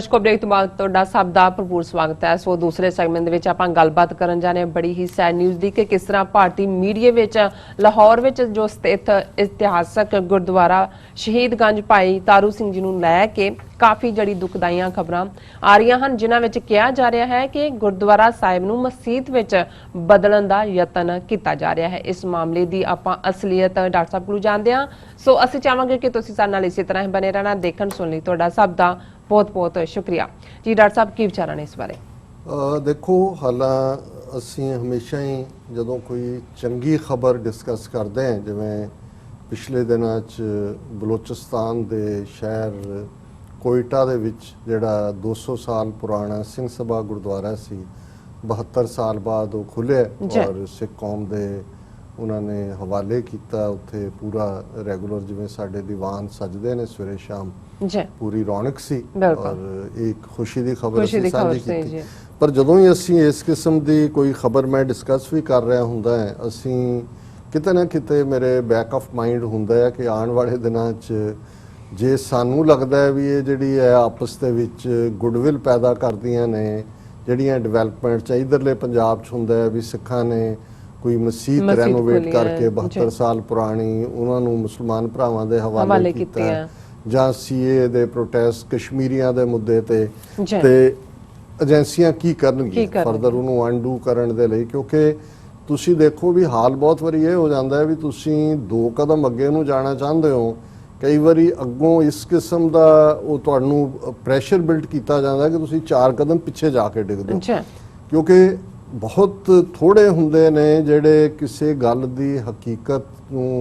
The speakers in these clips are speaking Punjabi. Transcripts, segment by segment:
दर्शकों ब्रेक तो बाद तुहाडा सब दा भरपूर स्वागत है। सो दूसरे सैगमेंट दे विच आपां गलबात करन जाने बड़ी ही सैड न्यूज़ दी कि किस तरह भारतीय मीडिया विच लाहौर विच जो स्थित इतिहासक गुरुद्वारा शहीदगंज भाई तारू सिंह जी नूं लै के काफ़ी जड़ी दुखदाईयां खबरां आ रही हैं, जिन्हां विच कहा जा रहा है कि गुरुद्वारा साहिब नूं मसीत विच बदलण दा यतन कीता जा रहा है। इस मामले की आपां असलीयत डॉक्टर साहब कोलों जाणदे हां। सो असीं चाहांगे कि तुसीं साडे नाल इसी तरह बने रहना। देखण सुण लई तुहाडा सब दा बहुत बहुत शुक्रिया जी। डॉक्टर साहब की विचार ने इस बारे? देखो, हालां असीं हमेशा ही जदों कोई चंगी खबर डिस्कस करते हैं, जिवें पिछले दिनां च बलोचिस्तान दे शहर कोयटा दे विच जिहड़ा 200 साल पुराना सिंह सभा गुरुद्वारा सी, 72 साल बाद वो खुले और सिख कौम दे उन्होंने हवाले किया। उत्थे पूरा रेगूलर जिवें साडे दीवान सजदे ने सवेरे शाम, पूरी रौनक सी और एक खुशी की खबर असीं साझी कीती। पर जदों ही असीं इस किस्म की कोई खबर मैं डिस्कस भी कर रहा हुंदा है, असीं किते ना किते मेरे बैक ऑफ माइंड हुंदा है कि आने वाले दिनां च जे सानू लगता है भी ये जिहड़ी है आपस दे विच गुडविल पैदा करदियां ने, जिहड़ियां डिवेलपमेंट इधरले पंजाब च हुंदा है भी सिखां ने कोई मसीत रेनोवेट करके 72 साल पुरानी उन्होंने मुसलमान भरावां दे हवाले कीता, जां सीए दे प्रोटेस्ट कश्मीरियां दे मुद्दे ते एजेंसियां की करनगियां फरदर उन्होंने अनडू करन दे लई। क्योंकि तुसी देखो भी हाल बहुत वारी ये हो जाता है भी तुसी 2 कदम अगे नूं जाना चाहते हो, कई बारी अगों इस किस्म का वो तुहानू प्रैशर बिल्ड किया जाता है कि तुसी 4 कदम पिछे जाके डिगदे हो। क्योंकि बहुत थोड़े हुंदे ने जिहड़े किसी गल दी हकीकत नूं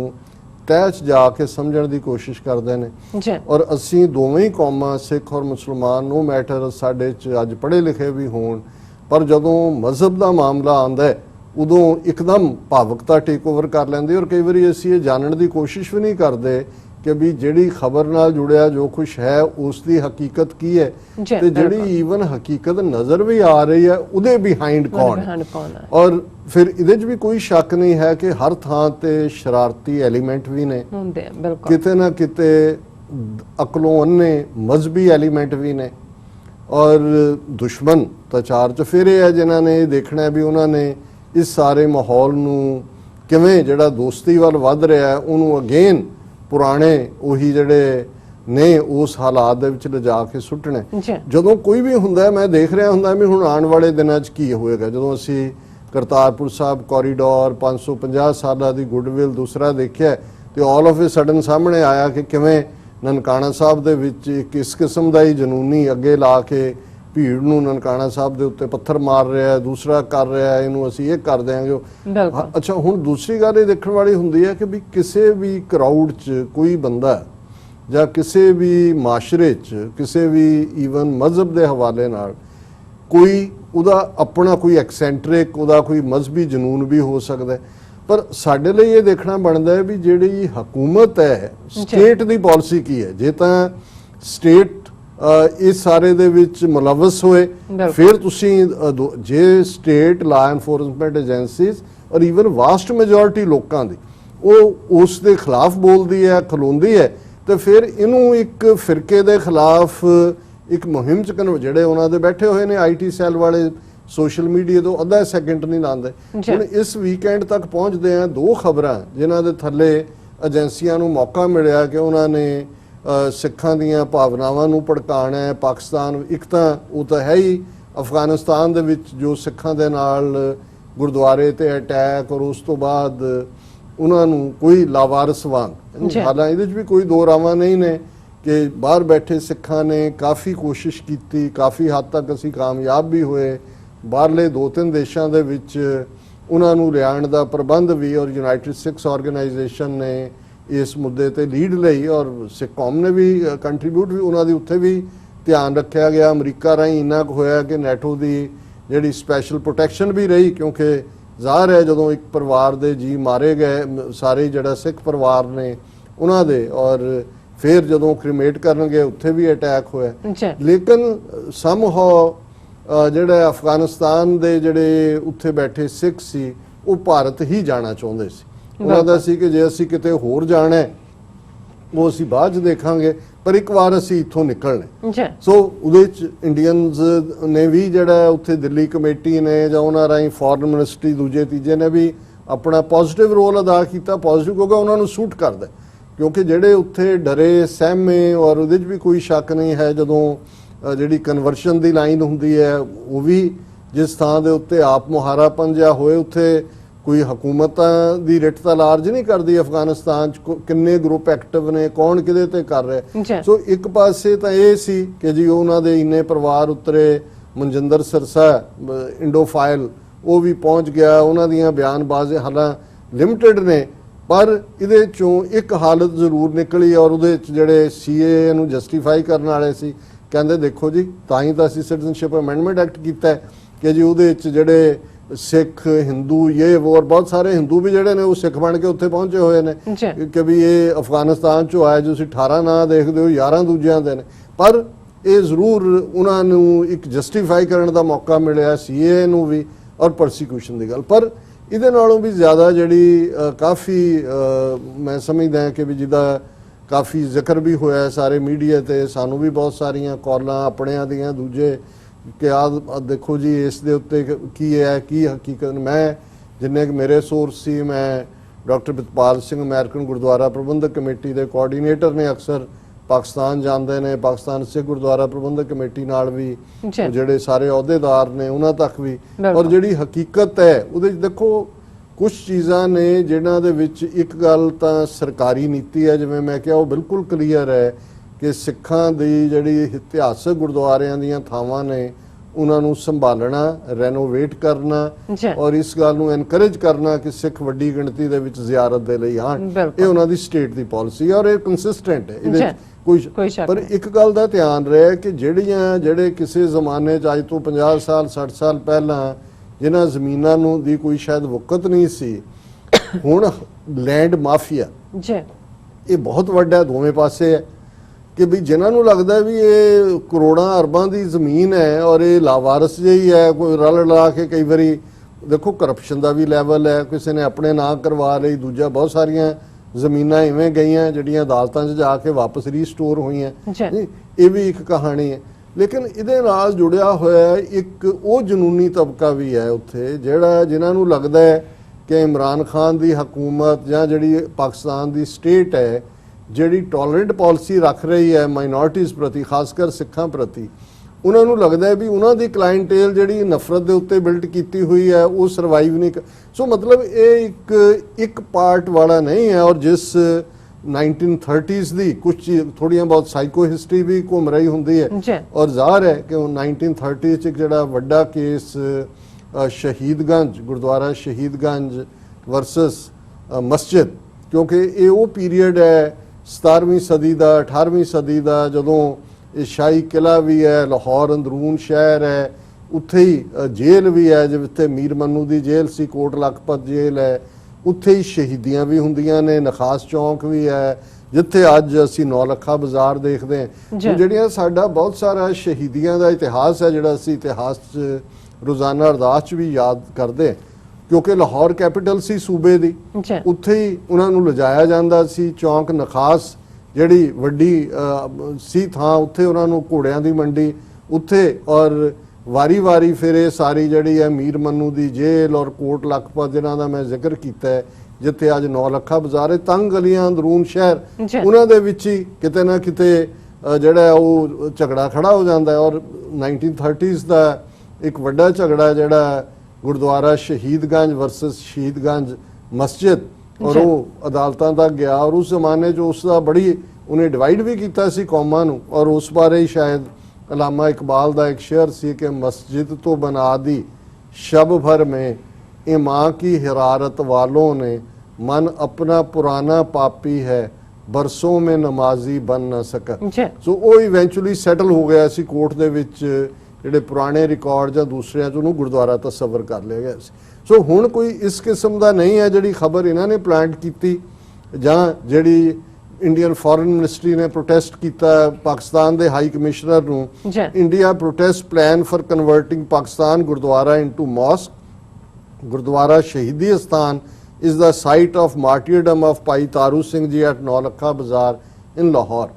तैह च जाके समझण दी कोशिश करते हैं। और असीं दोवें ही कौमां सिख और मुसलमान नो मैटर साडे च अज पढ़े लिखे भी होण, पर जदों मजहब का मामला आंदा है उदों एकदम भावुकता टेक ओवर कर लैंदी। और कई बारी असीं ये जानण दी कोशिश भी नहीं करते कि भी जिहड़ी खबर नाल जुड़िया जो कुछ है उसकी हकीकत की है, ते जिहड़ी ईवन हकीकत नज़र भी आ रही है उहदे बिहाइंड कौन है। और फिर इहदे च भी कोई शक नहीं है कि हर थां ते शरारती एलीमेंट भी ने, किते ना किते अकलों अन्ने मजहबी एलीमेंट भी ने, और दुश्मन तो चार चफेरे है जिन्हां ने देखना है भी उन्होंने इस सारे माहौल नूं किवें जिहड़ा दोस्ती वाल वध रहा है उन्होंने अगेन पुराने उही जिहड़े ने उस हालात दे विच लिजा के सुट्टने। जदों कोई भी हुंदा मैं देख रहा हुंदा भी हुण आने वाले दिनां च की होएगा। जदों असीं करतारपुर साहब कॉरीडोर 550 साल की गुडविल दूसरा देखिया तो ऑल ऑफ ए सडन सामने आया कि किवें ननकाना साहब दे विच इस किस्म का ही जनूनी अगे ला के भीड़ नूं ननकाना साहब दे उत्ते पत्थर मार रहा है, दूसरा कर रहा है, इनू असीं ये कर देंगे। अच्छा, हुण दूसरी गल ये देखण वाली हुंदी है कि भी किसी भी क्राउड च कोई बंदा जां किसी भी माशरे च किसी भी ईवन मजहब के हवाले नाल कोई उहदा अपना कोई एक्सेंट्रिक उहदा कोई मजहबी जनून भी हो सकता है। पर साडे लई ये देखना बनता है भी जिहड़ी हुकूमत है स्टेट की पॉलिसी की है। जे तां स्टेट इस सारे दे विच मुलवस होए फिर तुसीं जे स्टेट लॉ एनफोर्समेंट एजेंसीज और ईवन वास्ट मेजोरिटी लोगों की वो उस दे खिलाफ बोलती है खलोंदी है, तो फिर इनू एक फिरके दे खिलाफ एक मुहिम च कन्वर्ट जिहड़े उन्हां दे बैठे हुए ने IT सैल वाले सोशल मीडिया तो अद्धा सैकेंड नहीं लाते। हुण इस वीकेंड तक पहुँचते हैं 2 खबरां जिन्हां दे थल्ले एजेंसियां नूं मौका मिलिया कि उन्होंने सिखां दीयां भावनावां नूं भड़काना है। पाकिस्तान एक तो है ही अफगानिस्तान दे विच जो सिखां दे नाल गुरुद्वारे ते अटैक और उस तो बाद उन्होंने कोई लावारस वांग, हालांकि इहदे च भी कोई दो रावां नहीं ने कि बाहर बैठे सिखां ने काफ़ी कोशिश की, काफ़ी हद तक असीं कामयाब भी होए। बाहरले 2-3 देशों दे विच उन्होंने लियाण दा प्रबंध भी और यूनाइटेड सिक्स ऑर्गेनाइजेशन ने इस मुद्दे ते लीड लई और सिख कौम ने भी कंट्रीब्यूट भी उन्होंने उत्थे भी ध्यान रखा गया। अमरीका राही इन्ना होया कि नैटो की जिहड़ी स्पैशल प्रोटैक्शन भी रही, क्योंकि ज़ाहिर है जदों एक परिवार दे जी मारे गए सारे जिहड़ा सिख परिवार ने उन्हां दे, और फिर जदों क्रिमेट करन गए उत्थे भी अटैक होया। लेकिन समहाउ जिहड़े अफगानिस्तान दे जिहड़े उत्थे बैठे सिख सी वो भारत ही जाना चाहुंदे सी। उन्होंने सी कि जे असीं किते होर जाना है वो असीं बाद च देखांगे, ਪਰ ਇੱਕ ਵਾਰ ਅਸੀਂ ਇੱਥੋਂ ਨਿਕਲਣਾ। ਜੀ ਸੋ ਉਹਦੇ ਚ ਇੰਡੀਅਨਸ ਨੇ ਵੀ ਜਿਹੜਾ ਉੱਥੇ ਦਿੱਲੀ ਕਮੇਟੀ ਨੇ ਜਾਂ ਉਹਨਾਂ ਰਾਹੀਂ ਫੋਰਨ ਮਿਨਿਸਟਰੀ ਦੂਜੇ ਤੀਜੇ ਨੇ ਵੀ ਆਪਣਾ ਪੋਜ਼ਿਟਿਵ ਰੋਲ ਅਦਾ ਕੀਤਾ। ਪੋਜ਼ਿਟਿਵ ਕਿਉਂਕਿ ਉਹਨਾਂ ਨੂੰ ਸੂਟ ਕਰਦਾ, ਕਿਉਂਕਿ ਜਿਹੜੇ ਉੱਥੇ ਡਰੇ ਸਹਿਮੇ ਔਰ ਉਹਦੇ 'ਚ ਵੀ ਕੋਈ ਸ਼ੱਕ ਨਹੀਂ ਹੈ, ਜਦੋਂ ਜਿਹੜੀ ਕਨਵਰਸ਼ਨ ਦੀ ਲਾਈਨ ਹੁੰਦੀ ਹੈ ਉਹ ਵੀ ਜਿਸ ਥਾਂ ਦੇ ਉੱਤੇ ਆਪ ਮੁਹਾਰਾਪਨ ਜਿਹਾ ਹੋਏ, ਉੱਥੇ ਕੋਈ ਹਕੂਮਤਾਂ ਦੀ ਰਿਟ ਤਾਂ ਲਾਰਜ ਨਹੀਂ ਕਰਦੀ ਅਫਗਾਨਿਸਤਾਨ 'ਚ, ਕਿੰਨੇ ਗਰੁੱਪ ਐਕਟਿਵ ਨੇ, ਕੌਣ ਕਿਹਦੇ ਤੇ ਕਰ ਰਿਹਾ। ਸੋ ਇੱਕ ਪਾਸੇ ਤਾਂ ਇਹ ਸੀ ਕਿ ਜੀ ਉਹਨਾਂ ਦੇ ਇੰਨੇ ਪਰਿਵਾਰ ਉਤਰੇ, ਮਨਜਿੰਦਰ ਸਿਰਸਾ ਇੰਡੋਫਾਈਲ ਉਹ ਵੀ ਪਹੁੰਚ ਗਿਆ, ਉਹਨਾਂ ਦੀਆਂ ਬਿਆਨਬਾਜ਼ੀ ਹਾਲਾਂ ਲਿਮਟਿਡ ਨੇ, ਪਰ ਇਹਦੇ ਚੋਂ ਇੱਕ ਹਾਲਤ ਜ਼ਰੂਰ ਨਿਕਲੀ ਔਰ ਉਹਦੇ 'ਚ ਜਿਹੜੇ ਸੀਏ ਨੂੰ ਜਸਟੀਫਾਈ ਕਰਨ ਵਾਲੇ ਸੀ ਕਹਿੰਦੇ ਦੇਖੋ ਜੀ ਤਾਂ ਹੀ ਤਾਂ ਅਸੀਂ ਸਿਟੀਜ਼ਨਸ਼ਿਪ ਅਮੈਂਡਮੈਂਟ ਐਕਟ ਕੀਤਾ ਹੈ ਕਿ ਜੀ ਉਹਦੇ 'ਚ ਜਿਹੜੇ ਸਿੱਖ ਹਿੰਦੂ ਇਹ ਹੋਰ ਬਹੁਤ ਸਾਰੇ ਹਿੰਦੂ ਵੀ ਜਿਹੜੇ ਨੇ ਉਹ ਸਿੱਖ ਬਣ ਕੇ ਉੱਥੇ ਪਹੁੰਚੇ ਹੋਏ ਨੇ ਕਿ ਵੀ ਇਹ ਅਫਗਾਨਿਸਤਾਨ 'ਚੋਂ ਆਏ, ਤੁਸੀਂ 18 ਨਾਂ ਦੇਖਦੇ ਹੋ 11 ਦੂਜਿਆਂ ਦੇ ਨੇ, ਪਰ ਇਹ ਜ਼ਰੂਰ ਉਹਨਾਂ ਨੂੰ ਇੱਕ ਜਸਟੀਫਾਈ ਕਰਨ ਦਾ ਮੌਕਾ ਮਿਲਿਆ ਸੀਏ ਨੂੰ ਵੀ ਔਰ ਪ੍ਰੋਸੀਕਿਊਸ਼ਨ ਦੀ ਗੱਲ। ਪਰ ਇਹਦੇ ਨਾਲੋਂ ਵੀ ਜ਼ਿਆਦਾ ਜਿਹੜੀ ਕਾਫੀ ਮੈਂ ਸਮਝਦਾ ਕਿ ਵੀ ਜਿਹਦਾ ਕਾਫੀ ਜ਼ਿਕਰ ਵੀ ਹੋਇਆ ਸਾਰੇ ਮੀਡੀਆ ਤੇ, ਸਾਨੂੰ ਵੀ ਬਹੁਤ ਸਾਰੀਆਂ ਕਾਲਾਂ ਆਪਣਿਆਂ ਦੀਆਂ ਦੂਜੇ ਕਿ ਆ ਦੇਖੋ ਜੀ ਇਸ ਦੇ ਉੱਤੇ ਕੀ ਹੈ ਕੀ ਹਕੀਕਤ। ਮੈਂ ਜਿੰਨੇ ਮੇਰੇ ਸੋਰਸ ਸੀ, ਮੈਂ doctor Pritpal Singh American Gurdwara Prabandhak committee ਦੇ ਕੋਆਰਡੀਨੇਟਰ ਨੇ, ਅਕਸਰ ਪਾਕਿਸਤਾਨ ਜਾਂਦੇ ਨੇ, ਪਾਕਿਸਤਾਨ ਸਿੱਖ ਗੁਰਦੁਆਰਾ ਪ੍ਰਬੰਧਕ ਕਮੇਟੀ ਨਾਲ ਵੀ ਜਿਹੜੇ ਸਾਰੇ ਅਹੁਦੇਦਾਰ ਨੇ ਉਹਨਾਂ ਤੱਕ ਵੀ, ਔਰ ਜਿਹੜੀ ਹਕੀਕਤ ਹੈ ਉਹਦੇ 'ਚ ਦੇਖੋ ਕੁਝ ਚੀਜ਼ਾਂ ਨੇ ਜਿਨ੍ਹਾਂ ਦੇ ਵਿੱਚ ਇੱਕ ਗੱਲ ਤਾਂ ਸਰਕਾਰੀ ਨੀਤੀ ਹੈ, ਜਿਵੇਂ ਮੈਂ ਕਿਹਾ ਉਹ ਬਿਲਕੁਲ ਕਲੀਅਰ ਹੈ ਕਿ ਸਿੱਖਾਂ ਦੀ ਜਿਹੜੀ ਇਤਿਹਾਸਕ ਗੁਰਦੁਆਰਿਆਂ ਦੀਆਂ ਥਾਵਾਂ ਨੇ ਉਹਨਾਂ ਨੂੰ ਸੰਭਾਲਣਾ, ਰੈਨੋਵੇਟ ਕਰਨਾ ਔਰ ਇਸ ਗੱਲ ਨੂੰ ਐਨਕਰੇਜ ਕਰਨਾ ਕਿ ਸਿੱਖ ਵੱਡੀ ਗਿਣਤੀ ਦੇ ਵਿੱਚ ਜ਼ਿਆਰਤ ਦੇ ਲਈ ਆਉਣ, ਇਹ ਉਹਨਾਂ ਦੀ ਸਟੇਟ ਦੀ ਪਾਲਿਸੀ ਹੈ ਔਰ ਇਹ ਕੰਸਿਸਟੈਂਟ ਹੈ, ਇਹਦੇ ਕੋਈ ਪਰ ਇੱਕ ਗੱਲ ਦਾ ਧਿਆਨ ਰਹੇ ਕਿ ਜਿਹੜੇ ਕਿਸੇ ਜ਼ਮਾਨੇ 'ਚ ਅੱਜ ਤੋਂ 50 ਸਾਲ 60 ਸਾਲ ਪਹਿਲਾਂ ਜਿਨ੍ਹਾਂ ਜ਼ਮੀਨਾਂ ਨੂੰ ਦੀ ਕੋਈ ਸ਼ਾਇਦ ਵਕਤ ਨਹੀਂ ਸੀ, ਹੁਣ ਲੈਂਡ ਮਾਫੀਆ ਇਹ ਬਹੁਤ ਵੱਡਾ ਦੋਵੇਂ ਪਾਸੇ ਹੈ ਕਿ ਵੀ ਜਿਨ੍ਹਾਂ ਨੂੰ ਲੱਗਦਾ ਵੀ ਇਹ ਕਰੋੜਾਂ ਅਰਬਾਂ ਦੀ ਜ਼ਮੀਨ ਹੈ ਔਰ ਇਹ ਲਾਵਾਰਸ ਜਿਹੀ ਹੈ, ਕੋਈ ਰਲ ਲਾ ਕੇ ਕਈ ਵਾਰੀ ਦੇਖੋ ਕਰਪਸ਼ਨ ਦਾ ਵੀ ਲੈਵਲ ਹੈ, ਕਿਸੇ ਨੇ ਆਪਣੇ ਨਾਂ ਕਰਵਾ ਲਈ, ਦੂਜਾ ਬਹੁਤ ਸਾਰੀਆਂ ਜ਼ਮੀਨਾਂ ਇਵੇਂ ਗਈਆਂ ਜਿਹੜੀਆਂ ਅਦਾਲਤਾਂ 'ਚ ਜਾ ਕੇ ਵਾਪਸ ਰੀਸਟੋਰ ਹੋਈਆਂ, ਇਹ ਵੀ ਇੱਕ ਕਹਾਣੀ ਹੈ। ਲੇਕਿਨ ਇਹਦੇ ਨਾਲ ਜੁੜਿਆ ਹੋਇਆ ਇੱਕ ਉਹ ਜਨੂਨੀ ਤਬਕਾ ਵੀ ਹੈ ਉੱਥੇ ਜਿਨ੍ਹਾਂ ਨੂੰ ਲੱਗਦਾ ਹੈ ਕਿ ਇਮਰਾਨ ਖਾਨ ਦੀ ਹਕੂਮਤ ਜਾਂ ਜਿਹੜੀ ਪਾਕਿਸਤਾਨ ਦੀ ਸਟੇਟ ਹੈ ਜਿਹੜੀ ਟੋਲਰੈਂਟ ਪਾਲਿਸੀ ਰੱਖ ਰਹੀ ਹੈ ਮਾਈਨੋਰਟੀਜ਼ ਪ੍ਰਤੀ, ਖਾਸ ਕਰ ਸਿੱਖਾਂ ਪ੍ਰਤੀ, ਉਹਨਾਂ ਨੂੰ ਲੱਗਦਾ ਹੈ ਵੀ ਉਹਨਾਂ ਦੀ ਕਲਾਇੰਟੇਲ ਜਿਹੜੀ ਨਫ਼ਰਤ ਦੇ ਉੱਤੇ ਬਿਲਡ ਕੀਤੀ ਹੋਈ ਹੈ ਉਹ ਸਰਵਾਈਵ ਨਹੀਂ ਸੋ ਮਤਲਬ ਇਹ ਇੱਕ ਪਾਰਟ ਵਾਲਾ ਨਹੀਂ ਹੈ। ਔਰ ਜਿਸ 1930s ਦੀ ਕੁਝ ਥੋੜੀਆਂ ਬਹੁਤ ਸਾਈਕੋ ਹਿਸਟਰੀ ਵੀ ਘੁੰਮ ਰਹੀ ਹੁੰਦੀ ਹੈ ਔਰ ਜ਼ਾਹਰ ਹੈ ਕਿ 1930 'ਚ ਜਿਹੜਾ ਵੱਡਾ ਕੇਸ ਸ਼ਹੀਦਗੰਜ ਗੁਰਦੁਆਰਾ ਸ਼ਹੀਦਗੰਜ ਵਰਸਸ ਮਸਜਿਦ, ਕਿਉਂਕਿ ਇਹ ਉਹ ਪੀਰੀਅਡ ਹੈ 17ਵੀਂ ਸਦੀ ਦਾ 18ਵੀਂ ਸਦੀ ਦਾ ਜਦੋਂ ਇਹ ਸ਼ਾਹੀ ਕਿਲਾ ਵੀ ਹੈ, ਲਾਹੌਰ ਅੰਦਰੂਨ ਸ਼ਹਿਰ ਹੈ, ਉੱਥੇ ਹੀ ਜੇਲ੍ਹ ਵੀ ਹੈ ਜਿੱਥੇ ਮੀਰ ਮੰਨੂ ਦੀ ਜੇਲ੍ਹ ਸੀ, ਕੋਟ ਲਖਪਤ ਜੇਲ੍ਹ ਹੈ, ਉੱਥੇ ਹੀ ਸ਼ਹੀਦੀਆਂ ਵੀ ਹੁੰਦੀਆਂ ਨੇ, ਨਖਾਸ ਚੌਂਕ ਵੀ ਹੈ ਜਿੱਥੇ ਅੱਜ ਅਸੀਂ ਨੌਲੱਖਾ ਬਾਜ਼ਾਰ ਦੇਖਦੇ ਹਾਂ। ਜਿਹੜੀਆਂ ਸਾਡਾ ਬਹੁਤ ਸਾਰਾ ਸ਼ਹੀਦੀਆਂ ਦਾ ਇਤਿਹਾਸ ਹੈ ਜਿਹੜਾ ਅਸੀਂ ਇਤਿਹਾਸ 'ਚ ਰੋਜ਼ਾਨਾ ਅਰਦਾਸ 'ਚ ਵੀ ਯਾਦ ਕਰਦੇ, ਕਿਉਂਕਿ ਲਾਹੌਰ ਕੈਪੀਟਲ ਸੀ ਸੂਬੇ ਦੀ, ਉੱਥੇ ਹੀ ਉਹਨਾਂ ਨੂੰ ਲਿਜਾਇਆ ਜਾਂਦਾ ਸੀ। ਚੌਂਕ ਨਖਾਸ ਜਿਹੜੀ ਵੱਡੀ ਸੀ ਥਾਂ, ਉੱਥੇ ਉਹਨਾਂ ਨੂੰ ਘੋੜਿਆਂ ਦੀ ਮੰਡੀ ਉੱਥੇ, ਔਰ ਵਾਰੀ ਫਿਰ ਇਹ ਸਾਰੀ ਜਿਹੜੀ ਹੈ ਮੀਰ ਮੰਨੂ ਦੀ ਜੇਲ੍ਹ ਔਰ ਕੋਟ ਲਖਪਤ ਜਿਨ੍ਹਾਂ ਦਾ ਮੈਂ ਜ਼ਿਕਰ ਕੀਤਾ ਹੈ ਜਿੱਥੇ ਅੱਜ ਨੌਲੱਖਾ ਬਾਜ਼ਾਰ ਹੈ, ਤੰਗ ਗਲੀਆਂ ਅੰਦਰੂਨ ਸ਼ਹਿਰ, ਉਹਨਾਂ ਦੇ ਵਿੱਚ ਹੀ ਕਿਤੇ ਨਾ ਕਿਤੇ ਜਿਹੜਾ ਉਹ ਝਗੜਾ ਖੜਾ ਹੋ ਜਾਂਦਾ ਹੈ। ਔਰ 1930s ਦਾ ਇੱਕ ਵੱਡਾ ਝਗੜਾ ਜਿਹੜਾ ਗੁਰਦੁਆਰਾ ਸ਼ਹੀਦਗੰਜ ਵਰਸਸ ਸ਼ਹੀਦਗੰਜ ਮਸਜਿਦ, ਔਰ ਉਹ ਅਦਾਲਤਾਂ ਤੱਕ ਗਿਆ ਔਰ ਉਸ ਜ਼ਮਾਨੇ 'ਚ ਉਸ ਦਾ ਬੜੀ ਉਹਨੇ ਡਿਵਾਈਡ ਵੀ ਕੀਤਾ ਸੀ ਕੌਮਾਂ ਨੂੰ। ਔਰ ਉਸ ਬਾਰੇ ਹੀ ਸ਼ਾਇਦ ਅਲਾਮਾ ਇਕਬਾਲ ਦਾ ਇੱਕ ਸ਼ੇਅਰ ਸੀ ਕਿ ਮਸਜਿਦ ਤੋਂ ਬਣਾ ਦੀ ਸ਼ਬ ਭਰ ਮੇਂ ਇਹ ਮਾਂ ਕੀ हिरारत वालों ने मन अपना पुराना पापी है बरसों में नमाजी बन ना सका। सो ਉਹ ਇਵੈਂਚੁਅਲੀ ਸੈਟਲ ਹੋ ਗਿਆ ਸੀ ਕੋਰਟ ਦੇ ਵਿੱਚ, ਜਿਹੜੇ ਪੁਰਾਣੇ ਰਿਕਾਰਡ ਜਾਂ ਦੂਸਰਿਆਂ 'ਚ ਉਹਨੂੰ ਗੁਰਦੁਆਰਾ ਤਸੱਵਰ ਕਰ ਲਿਆ ਗਿਆ ਸੀ। ਸੋ ਹੁਣ ਕੋਈ ਇਸ ਕਿਸਮ ਦਾ ਨਹੀਂ ਹੈ ਜਿਹੜੀ ਖਬਰ ਇਹਨਾਂ ਨੇ ਪਲਾਂਟ ਕੀਤੀ ਜਾਂ ਜਿਹੜੀ ਇੰਡੀਅਨ ਫੋਰਨ ਮਿਨਿਸਟਰੀ ਨੇ ਪ੍ਰੋਟੈਸਟ ਕੀਤਾ ਪਾਕਿਸਤਾਨ ਦੇ ਹਾਈ ਕਮਿਸ਼ਨਰ ਨੂੰ, India protest plan for converting Pakistan gurdwara into mosque. Gurdwara Shaheedi Asthan is the site of martyrdom of Bhai Taru Singh ji at ਨੌਲੱਖਾ ਬਾਜ਼ਾਰ in Lahore।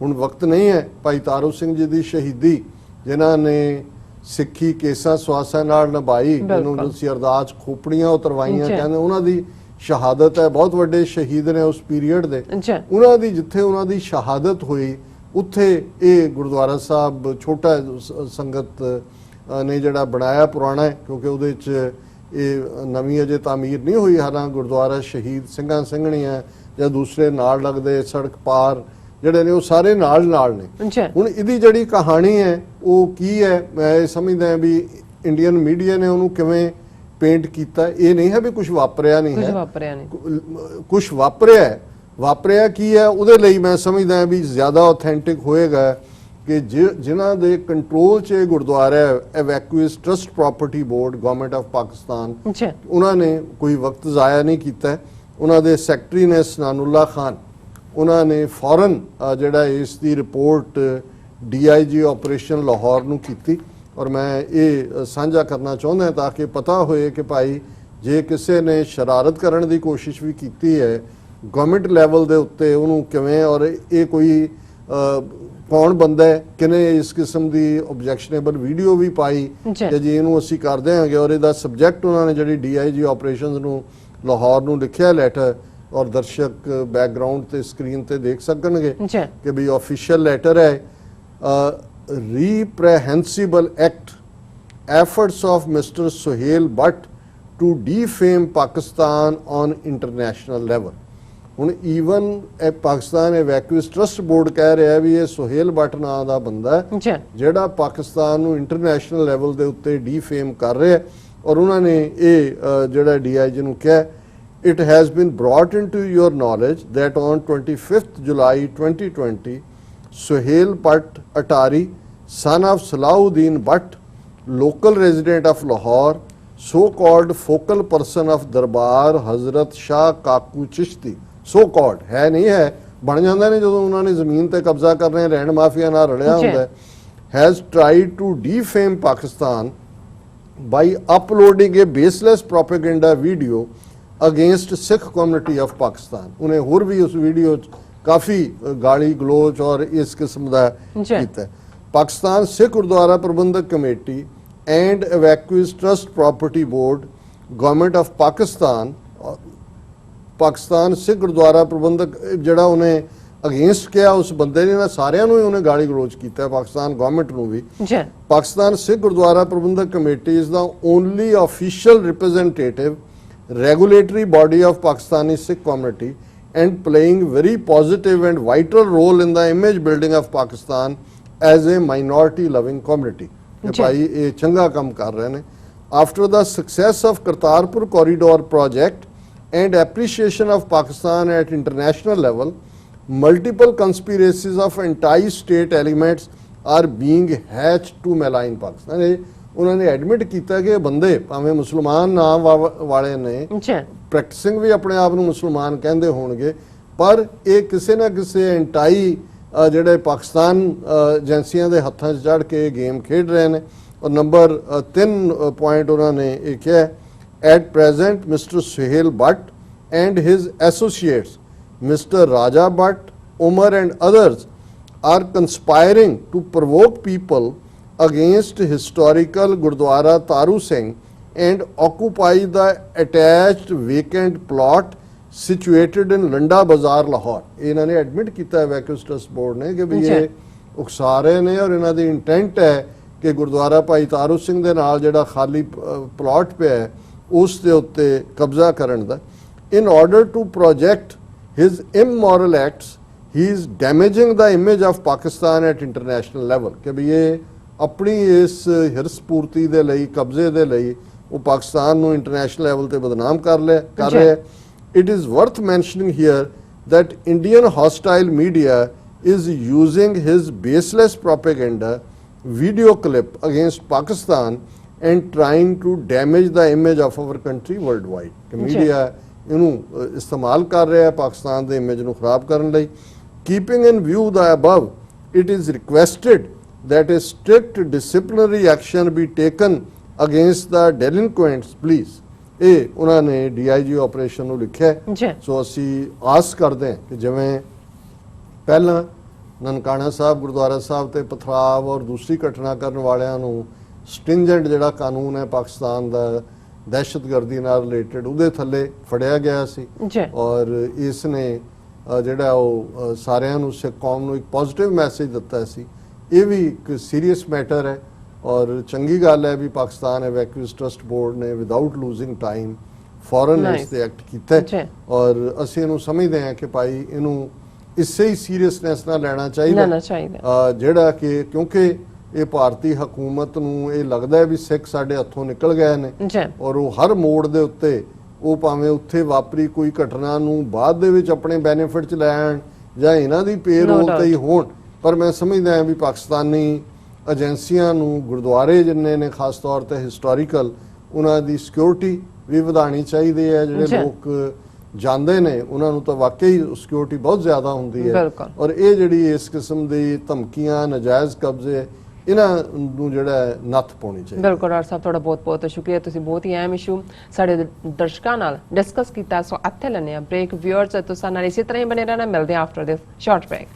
ਹੁਣ ਵਕਤ ਨਹੀਂ ਹੈ ਭਾਈ ਤਾਰੂ ਸਿੰਘ ਜੀ ਦੀ ਸ਼ਹੀਦੀ ਜਿਨ੍ਹਾਂ ਨੇ ਸਿੱਖੀ ਕੇਸਾਂ ਸਵਾਸਾਂ ਨਾਲ ਨਿਭਾਈ, ਜਿਹਨੂੰ ਤੁਸੀਂ ਅਰਦਾਸ ਖੋਪੜੀਆਂ ਉਤਰਵਾਈਆਂ ਕਹਿੰਦੇ, ਉਹਨਾਂ ਦੀ ਸ਼ਹਾਦਤ ਹੈ। ਬਹੁਤ ਵੱਡੇ ਸ਼ਹੀਦ ਨੇ ਉਸ ਪੀਰੀਅਡ ਦੇ, ਉਹਨਾਂ ਦੀ ਜਿੱਥੇ ਉਹਨਾਂ ਦੀ ਸ਼ਹਾਦਤ ਹੋਈ ਉੱਥੇ ਇਹ ਗੁਰਦੁਆਰਾ ਸਾਹਿਬ ਛੋਟਾ ਸੰਗਤ ਨੇ ਜਿਹੜਾ ਬਣਾਇਆ, ਪੁਰਾਣਾ ਹੈ ਕਿਉਂਕਿ ਉਹਦੇ 'ਚ ਇਹ ਨਵੀਂ ਅਜੇ ਤਾਮੀਰ ਨਹੀਂ ਹੋਈ। ਹਾਲਾਂ ਗੁਰਦੁਆਰਾ ਸ਼ਹੀਦ ਸਿੰਘਾਂ ਸਿੰਘਣੀਆਂ ਜਾਂ ਦੂਸਰੇ ਨਾਲ ਲੱਗਦੇ ਸੜਕ ਪਾਰ ਜਿਹੜੇ ਨੇ ਉਹ ਸਾਰੇ ਨਾਲ ਨੇ। ਹੁਣ ਇਹਦੀ ਜਿਹੜੀ ਕਹਾਣੀ ਹੈ ਉਹ ਕੀ ਹੈ, ਮੈਂ ਇਹ ਸਮਝਦਾ ਵੀ ਇੰਡੀਅਨ ਮੀਡੀਆ ਨੇ ਉਹਨੂੰ ਕਿਵੇਂ ਪੇਂਟ ਕੀਤਾ। ਇਹ ਨਹੀਂ ਹੈ ਵੀ ਕੁਝ ਵਾਪਰਿਆ ਨਹੀਂ ਹੈ, ਕੁਝ ਵਾਪਰਿਆ ਕੀ ਹੈ ਉਹਦੇ ਲਈ ਮੈਂ ਸਮਝਦਾ ਵੀ ਜ਼ਿਆਦਾ ਆਥੈਂਟਿਕ ਹੋਏਗਾ ਕਿ ਜਿਨ੍ਹਾਂ ਦੇ ਕੰਟਰੋਲ 'ਚ ਇਹ ਗੁਰਦੁਆਰਾ ਹੈ, evacuee trust property board, government of Pakistan, ਉਹਨਾਂ ਨੇ ਕੋਈ ਵਕਤ ਜ਼ਾਇਆ ਨਹੀਂ ਕੀਤਾ। ਉਹਨਾਂ ਦੇ ਸੈਕਟਰੀ ਨੇ ਸਨਾਨੁੱਲਾ ਖਾਨ, ਉਹਨਾਂ ਨੇ ਫੌਰਨ ਜਿਹੜਾ ਇਸ ਦੀ ਰਿਪੋਰਟ DIG ਆਪਰੇਸ਼ਨ ਲਾਹੌਰ ਨੂੰ ਕੀਤੀ। ਔਰ ਮੈਂ ਇਹ ਸਾਂਝਾ ਕਰਨਾ ਚਾਹੁੰਦਾ ਤਾਂ ਕਿ ਪਤਾ ਹੋਏ ਕਿ ਭਾਈ ਜੇ ਕਿਸੇ ਨੇ ਸ਼ਰਾਰਤ ਕਰਨ ਦੀ ਕੋਸ਼ਿਸ਼ ਵੀ ਕੀਤੀ ਹੈ ਗਵਰਨਮੈਂਟ ਲੈਵਲ ਦੇ ਉੱਤੇ, ਉਹਨੂੰ ਕਿਵੇਂ, ਔਰ ਇਹ ਕੋਈ ਕੌਣ ਬੰਦਾ ਹੈ, ਕਿਨੇ ਇਸ ਕਿਸਮ ਦੀ ਆਬਜੈਕਸ਼ਨੇਬਲ ਵੀਡੀਓ ਵੀ ਪਾਈ ਕਿ ਜੀ ਇਹਨੂੰ ਅਸੀਂ ਕਰ ਦਿਆਂਗੇ। ਔਰ ਇਹਦਾ ਸਬਜੈਕਟ ਉਹਨਾਂ ਨੇ ਜਿਹੜੀ DIG ਆਪਰੇਸ਼ਨਸ ਨੂੰ ਲਾਹੌਰ ਨੂੰ ਲਿਖਿਆ ਲੈਟਰ, ਔਰ ਦਰਸ਼ਕ ਬੈਕਗ੍ਰਾਉਂਡ ਤੇ ਸਕਰੀਨ ਤੇ ਦੇਖ ਸਕਣਗੇ ਕਿ ਵੀ ਆਫੀਸ਼ੀਅਲ ਲੈਟਰ ਹੈ। reprehensible act efforts of Mr. Sohail Butt to defame Pakistan on international level। ਹੁਣ ਈਵਨ ਇਹ ਪਾਕਿਸਤਾਨ ਐਵੈਕੂਏਸ ਟਰਸਟ ਬੋਰਡ ਕਹਿ ਰਿਹਾ ਵੀ ਇਹ ਸੁਹੇਲ ਬੱਟ ਨਾਂ ਦਾ ਬੰਦਾ ਜਿਹੜਾ ਪਾਕਿਸਤਾਨ ਨੂੰ ਇੰਟਰਨੈਸ਼ਨਲ ਲੈਵਲ ਦੇ ਉੱਤੇ ਡੀਫੇਮ ਕਰ ਰਿਹਾ। ਔਰ ਉਹਨਾਂ ਨੇ ਇਹ ਜਿਹੜਾ DIG ਨੂੰ ਕਿਹਾ, it has been brought into your knowledge that on 25th July 2020 Sohail Butt Atari, son of Salahuddin Butt, local resident of Lahore, so-called focal person of Darbar Hazrat Shah Kaku Chishti, so-called ਹੈ ਨਹੀਂ ਹੈ, ਬਣ ਜਾਂਦਾ ਨੇ ਜਦੋਂ ਉਹਨਾਂ ਨੇ ਜ਼ਮੀਨ ਤੇ ਕਬਜ਼ਾ ਕਰ ਰਹੇ ਰਹਿਣ ਮਾਫੀਆ ਨਾਲ ਰਲਿਆ ਹੁੰਦਾ, has tried to defame Pakistan by uploading a baseless propaganda video against Sikh community of Pakistan। ਉਹਨੇ ਹੋਰ ਵੀ ਉਸ ਵੀਡੀਓ 'ਚ ਕਾਫੀ ਗਾਲੀ ਗਲੋਚ ਔਰ ਇਸ ਕਿਸਮ ਦਾ ਕੀਤਾ। Pakistan Sikh gurdwara Prabandhak committee and evacuee trust property board, government of Pakistan, Pakistan Sikh gurdwara Prabandhak ਜਿਹੜਾ ਉਹਨੇ ਅਗੇਂਸਟ ਕਿਹਾ ਉਸ ਬੰਦੇ ਨੇ, ਸਾਰਿਆਂ ਨੂੰ ਹੀ ਉਹਨੇ ਗਾਲੀ ਗਲੋਚ ਕੀਤਾ, ਪਾਕਿਸਤਾਨ ਗਵਰਨਮੈਂਟ ਨੂੰ ਵੀ। Pakistan Sikh gurdwara Prabandhak committee is the only official representative regulatory body of Pakistani Sikh community and playing very positive and vital role in the image building of Pakistan as a minority loving community। ਭਾਈ ਇਹ ਚੰਗਾ ਕੰਮ ਕਰ ਰਹੇ ਨੇ। After the success of Kartarpur corridor project and appreciation of Pakistan at international level, multiple conspiracies of anti-state elements are being hatched to malign Pakistan। ਉਹਨਾਂ ਨੇ ਐਡਮਿਟ ਕੀਤਾ ਕਿ ਇਹ ਬੰਦੇ ਭਾਵੇਂ ਮੁਸਲਮਾਨ ਨਾਮ ਵਾਲੇ ਨੇ, ਪ੍ਰੈਕਟਿਸਿੰਗ ਵੀ ਆਪਣੇ ਆਪ ਨੂੰ ਮੁਸਲਮਾਨ ਕਹਿੰਦੇ ਹੋਣਗੇ, ਪਰ ਇਹ ਕਿਸੇ ਨਾ ਕਿਸੇ ਐਂਟਾਈ ਜਿਹੜੇ ਪਾਕਿਸਤਾਨ ਏਜੰਸੀਆਂ ਦੇ ਹੱਥਾਂ 'ਚ ਚੜ੍ਹ ਕੇ ਗੇਮ ਖੇਡ ਰਹੇ ਨੇ। ਔਰ ਨੰਬਰ 3 ਪੁਆਇੰਟ ਉਹਨਾਂ ਨੇ ਇਹ ਕਿਹਾ, at present mister Sohail Butt and his associates mister Raja Butt, Umar and others are conspiring to provoke people against historical Gurdwara Taru Singh and occupy the attached vacant plot situated in Landa Bazaar, Lahore। ਇਹਨਾਂ ਨੇ ਐਡਮਿਟ ਕੀਤਾ ਐਵੈਕੂਏਸ ਟਰਸਟ ਬੋਰਡ ਨੇ ਕਿ ਵੀ ਇਹ ਉਕਸਾ ਰਹੇ ਨੇ ਔਰ ਇਹਨਾਂ ਦੀ ਇੰਟੈਂਟ ਹੈ ਕਿ ਗੁਰਦੁਆਰਾ ਭਾਈ ਤਾਰੂ ਸਿੰਘ ਦੇ ਨਾਲ ਜਿਹੜਾ ਖਾਲੀ ਪਲਾਟ ਪਿਆ ਹੈ ਉਸ ਦੇ ਉੱਤੇ ਕਬਜ਼ਾ ਕਰਨ ਦਾ। in order to project his immoral acts he is damaging the image of Pakistan at international level। ਕਿ ਵੀ ਇਹ ਆਪਣੀ ਇਸ ਹਿਰਸ ਪੂਰਤੀ ਦੇ ਲਈ, ਕਬਜ਼ੇ ਦੇ ਲਈ ਉਹ ਪਾਕਿਸਤਾਨ ਨੂੰ ਇੰਟਰਨੈਸ਼ਨਲ ਲੈਵਲ ਤੇ ਬਦਨਾਮ ਕਰ ਰਿਹਾ। It is worth mentioning here that Indian hostile media is using his baseless propaganda video clip against Pakistan and trying to damage the image of our country worldwide। ਕਿ media ਇਹਨੂੰ ਇਸਤੇਮਾਲ ਕਰ ਰਿਹਾ ਹੈ ਪਾਕਿਸਤਾਨ ਦੇ ਇਮੇਜ ਨੂੰ ਖਰਾਬ ਕਰਨ ਲਈ। Keeping in view the above, it is requested that a strict disciplinary action be taken against the delinquents please। ਇਹ ਉਹਨਾਂ ਨੇ DIG ਆਪਰੇਸ਼ਨ ਨੂੰ ਲਿਖਿਆ। ਸੋ ਅਸੀਂ ਆਸ ਕਰਦੇ ਹਾਂ ਕਿ ਜਿਵੇਂ ਪਹਿਲਾਂ ਨਨਕਾਣਾ ਸਾਹਿਬ ਗੁਰਦੁਆਰਾ ਸਾਹਿਬ ਤੇ ਪਥਰਾਵ ਔਰ ਦੂਸਰੀ ਘਟਨਾ ਕਰਨ ਵਾਲਿਆਂ ਨੂੰ ਸਟ੍ਰਿੰਜੈਂਟ ਜਿਹੜਾ ਕਾਨੂੰਨ ਹੈ ਪਾਕਿਸਤਾਨ ਦਾ ਦਹਿਸ਼ਤਗਰਦੀ ਨਾਲ ਰਿਲੇਟਡ ਉਹਦੇ ਥੱਲੇ ਫੜਿਆ ਗਿਆ ਸੀ ਔਰ ਇਸ ਨੇ ਜਿਹੜਾ ਉਹ ਸਾਰਿਆਂ ਨੂੰ ਸਿੱਖ ਕੌਮ ਨੂੰ ਇੱਕ ਪੋਜ਼ਿਟਿਵ ਮੈਸੇਜ ਦਿੱਤਾ ਸੀ। ਇਹ ਵੀ ਇੱਕ ਸੀਰੀਅਸ ਮੈਟਰ ਹੈ ਔਰ ਚੰਗੀ ਗੱਲ ਹੈ ਵੀ ਪਾਕਿਸਤਾਨ ਐਵੈਕੂਏਟਸ ਟਰਸਟ ਬੋਰਡ ਨੇ ਵਿਦਆਊਟ ਲੂਜ਼ਿੰਗ ਟਾਈਮ ਫੌਰਨ ਇਸ ਤੇ ਐਕਟ ਕੀਤਾ ਔਰ ਅਸੀਂ ਇਹਨੂੰ ਸਮਝਦੇ ਹਾਂ ਕਿ ਭਾਈ ਇਹਨੂੰ ਇਸੇ ਹੀ ਸੀਰੀਅਸਨੈਸ ਨਾਲ ਲੈਣਾ ਚਾਹੀਦਾ ਜਿਹੜਾ ਕਿ ਕਿਉਂਕਿ ਇਹ ਭਾਰਤੀ ਹਕੂਮਤ ਨੂੰ ਇਹ ਲੱਗਦਾ ਹੈ ਵੀ ਸਿੱਖ ਸਾਡੇ ਹੱਥੋਂ ਨਿਕਲ ਗਏ ਨੇ ਔਰ ਉਹ ਹਰ ਮੋੜ ਦੇ ਉੱਤੇ ਉਹ ਭਾਵੇਂ ਉੱਥੇ ਵਾਪਰੀ ਕੋਈ ਘਟਨਾ ਨੂੰ ਬਾਅਦ ਦੇ ਵਿੱਚ ਆਪਣੇ ਬੈਨੀਫਿਟ 'ਚ ਲੈਣ ਜਾਂ ਇਹਨਾਂ ਦੀ ਪੇਰੋਲ ਤੇ ਹੀ ਹੋਣ, ਪਰ ਮੈਂ ਸਮਝਦਾ ਹਾਂ ਵੀ ਪਾਕਿਸਤਾਨੀ ਏਜੰਸੀਆਂ ਨੂੰ ਗੁਰਦੁਆਰੇ ਜਿੰਨੇ ਨੇ ਖਾਸ ਤੌਰ ਤੇ ਹਿਸਟੋਰੀਕਲ ਉਹਨਾਂ ਦੀ ਸਿਕਿਉਰਿਟੀ ਵੀ ਵਧਾਉਣੀ ਚਾਹੀਦੀ ਹੈ। ਜਿਹੜੇ ਲੋਕ ਜਾਂਦੇ ਨੇ ਉਹਨਾਂ ਨੂੰ ਤਾਂ ਵਾਕਈ ਸਿਕਿਉਰਿਟੀ ਬਹੁਤ ਜ਼ਿਆਦਾ ਹੁੰਦੀ ਹੈ ਔਰ ਇਹ ਜਿਹੜੀ ਇਸ ਕਿਸਮ ਦੀ ਧਮਕੀਆਂ ਨਜਾਇਜ਼ ਕਬਜ਼ੇ ਇਹਨਾਂ ਨੂੰ ਜਿਹੜਾ ਨੱਥ ਪਾਉਣੀ ਚਾਹੀਦੀ। ਬਿਲਕੁਲ ਡਾਕਟਰ ਸਾਹਿਬ ਤੁਹਾਡਾ ਬਹੁਤ ਬਹੁਤ ਸ਼ੁਕਰੀਆ, ਤੁਸੀਂ ਬਹੁਤ ਹੀ ਅਹਿਮ ਇਸ਼ੂ ਸਾਡੇ ਦਰਸ਼ਕਾਂ ਨਾਲ ਡਿਸਕਸ ਕੀਤਾ। ਸੋ ਇੱਥੇ ਲੈਂਦੇ ਹਾਂ ਬ੍ਰੇਕ। ਵਿਊਅਰਸ ਤੁਸੀਂ ਨਾਲ ਇਸੇ ਤਰ੍ਹਾਂ ਹੀ ਬਣੇ ਰਹਿਣਾ, ਮਿਲਦੇ ਹਾਂ ਆਫਟਰ ਦਿਸ ਸ਼ਾਰਟ ਬ੍ਰੇਕ।